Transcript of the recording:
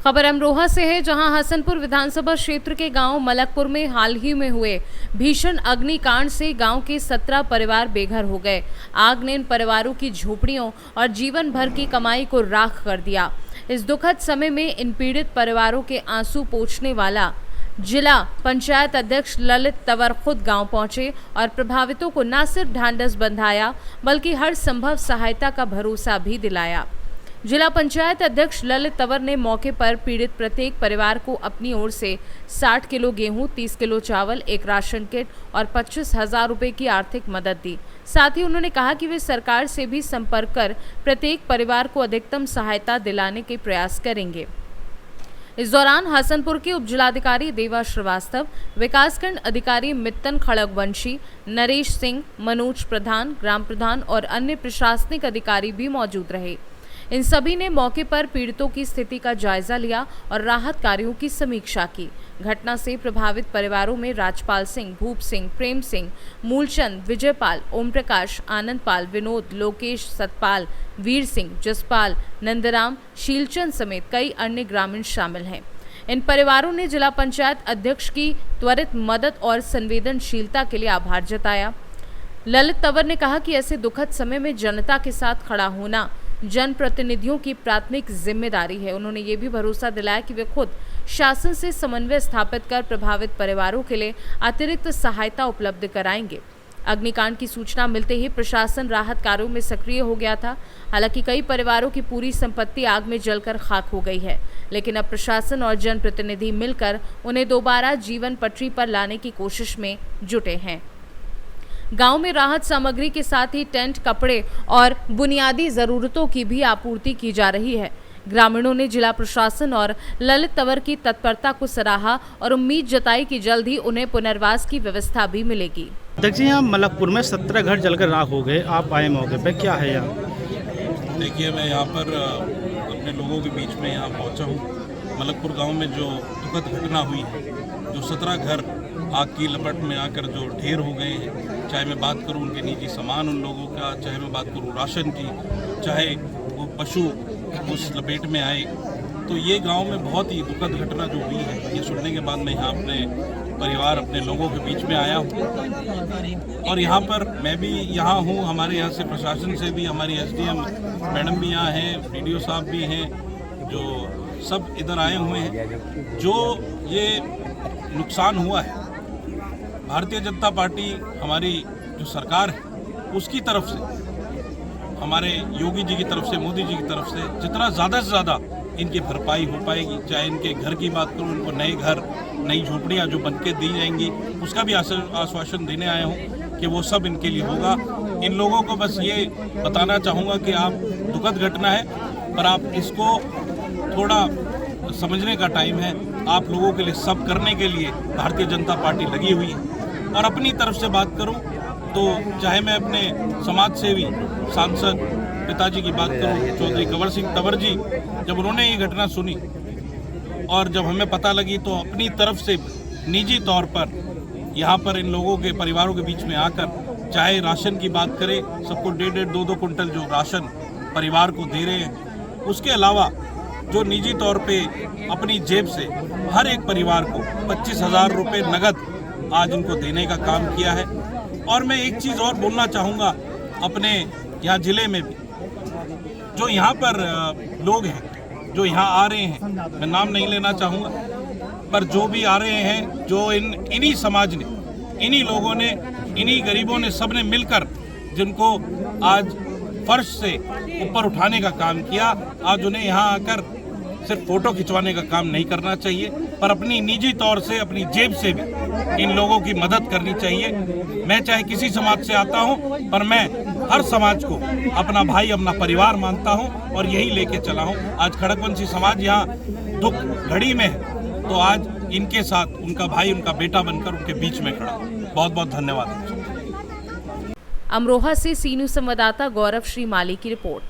खबर अमरोहा से है, जहां हसनपुर विधानसभा क्षेत्र के गांव मलकपुर में हाल ही में हुए भीषण अग्निकांड से गांव के 17 परिवार बेघर हो गए। आग ने इन परिवारों की झोपड़ियों और जीवन भर की कमाई को राख कर दिया। इस दुखद समय में इन पीड़ित परिवारों के आंसू पोंछने वाला जिला पंचायत अध्यक्ष ललित तंवर खुद गांव पहुंचे और प्रभावितों को न सिर्फ ढांढस बंधाया बल्कि हर संभव सहायता का भरोसा भी दिलाया। जिला पंचायत अध्यक्ष ललित तंवर ने मौके पर पीड़ित प्रत्येक परिवार को अपनी ओर से 60 किलो गेहूं, 30 किलो चावल, एक राशन किट और 25,000 रुपए की आर्थिक मदद दी। साथ ही उन्होंने कहा कि वे सरकार से भी संपर्क कर प्रत्येक परिवार को अधिकतम सहायता दिलाने के प्रयास करेंगे। इस दौरान हसनपुर के उपजिलाधिकारी देवा श्रीवास्तव, विकासखंड अधिकारी मित्तन खड़गवंशी, नरेश सिंह, मनोज प्रधान, ग्राम प्रधान और अन्य प्रशासनिक अधिकारी भी मौजूद रहे। इन सभी ने मौके पर पीड़ितों की स्थिति का जायजा लिया और राहत कार्यों की समीक्षा की। घटना से प्रभावित परिवारों में राजपाल सिंह, भूप सिंह, प्रेम सिंह, मूलचंद, विजयपाल, ओम प्रकाश, आनंदपाल, विनोद, लोकेश, सतपाल, वीर सिंह, जसपाल, नंदराम, शीलचंद समेत कई अन्य ग्रामीण शामिल हैं। इन परिवारों ने जिला पंचायत अध्यक्ष की त्वरित मदद और संवेदनशीलता के लिए आभार जताया। ललित तंवर ने कहा कि ऐसे दुखद समय में जनता के साथ खड़ा होना जनप्रतिनिधियों की प्राथमिक जिम्मेदारी है। उन्होंने ये भी भरोसा दिलाया कि वे खुद शासन से समन्वय स्थापित कर प्रभावित परिवारों के लिए अतिरिक्त सहायता उपलब्ध कराएंगे। अग्निकांड की सूचना मिलते ही प्रशासन राहत कार्यों में सक्रिय हो गया था। हालांकि कई परिवारों की पूरी संपत्ति आग में जलकर खाक हो गई है, लेकिन अब प्रशासन और जनप्रतिनिधि मिलकर उन्हें दोबारा जीवन पटरी पर लाने की कोशिश में जुटे हैं। गांव में राहत सामग्री के साथ ही टेंट, कपड़े और बुनियादी जरूरतों की भी आपूर्ति की जा रही है। ग्रामीणों ने जिला प्रशासन और ललित तंवर की तत्परता को सराहा और उम्मीद जताई कि जल्द ही उन्हें पुनर्वास की व्यवस्था भी मिलेगी। देखिए, यहाँ मलकपुर में 17 घर जलकर राख हो गए। आप आए मौके पे, क्या है यहाँ? देखिए, मैं यहाँ पर अपने लोगों के बीच में यहाँ पहुँचा हूँ। मलकपुर गांव में जो दुखद घटना हुई है, जो 17 घर आग की लपट में आकर जो ढेर हो गए हैं, चाहे मैं बात करूं उनके निजी सामान उन लोगों का, चाहे मैं बात करूं राशन की, चाहे वो पशु उस लपेट में आए, तो ये गांव में बहुत ही दुखद घटना जो हुई है, ये सुनने के बाद मैं यहाँ अपने परिवार, अपने लोगों के बीच में आया हूँ। और यहाँ पर मैं भी यहाँ हूँ, हमारे यहाँ से प्रशासन से भी, हमारी SDM मैडम भी यहाँ हैं, BDO साहब भी हैं, जो सब इधर आए हुए हैं। जो ये नुकसान हुआ है, भारतीय जनता पार्टी, हमारी जो सरकार है, उसकी तरफ से, हमारे योगी जी की तरफ से, मोदी जी की तरफ से जितना ज़्यादा से ज़्यादा इनकी भरपाई हो पाएगी, चाहे इनके घर की बात करूं, इनको नए घर, नई झोपड़ियां जो बनके दी जाएंगी, उसका भी आश्वासन देने आया हूं कि वो सब इनके लिए होगा। इन लोगों को बस ये बताना चाहूँगा कि आप, दुखद घटना है, पर आप इसको थोड़ा समझने का टाइम है। आप लोगों के लिए सब करने के लिए भारतीय जनता पार्टी लगी हुई है। और अपनी तरफ से बात करूं तो चाहे मैं अपने समाज सेवी सांसद पिताजी की बात करूं, चौधरी कंवर सिंह तंवर जी, जब उन्होंने ये घटना सुनी और जब हमें पता लगी, तो अपनी तरफ से निजी तौर पर यहाँ पर इन लोगों के परिवारों के बीच में आकर, चाहे राशन की बात करें, सबको 1.5 2 कुंटल जो राशन परिवार को दे रहे हैं, उसके अलावा जो निजी तौर पे अपनी जेब से हर एक परिवार को 25,000 रुपये नगद आज इनको देने का काम किया है। और मैं एक चीज़ और बोलना चाहूँगा, अपने यहाँ ज़िले में भी जो यहाँ पर लोग हैं, जो यहाँ आ रहे हैं, मैं नाम नहीं लेना चाहूँगा, पर जो भी आ रहे हैं, जो इन्हीं समाज ने, इन्हीं लोगों ने, इन्हीं गरीबों ने, सब ने मिलकर जिनको आज फर्श से ऊपर उठाने का काम किया, आज उन्हें यहाँ आकर सिर्फ फोटो खिंचवाने का काम नहीं करना चाहिए, पर अपनी निजी तौर से, अपनी जेब से भी इन लोगों की मदद करनी चाहिए। मैं चाहे किसी समाज से आता हूं, पर मैं हर समाज को अपना भाई, अपना परिवार मानता हूं और यही लेके चला हूं। आज खड़गवंशी समाज यहाँ दुख घड़ी में है, तो आज इनके साथ उनका भाई, उनका बेटा बनकर उनके बीच में खड़ा। बहुत बहुत धन्यवाद। अमरोहा से सीनू संवाददाता गौरव श्रीमाली की रिपोर्ट।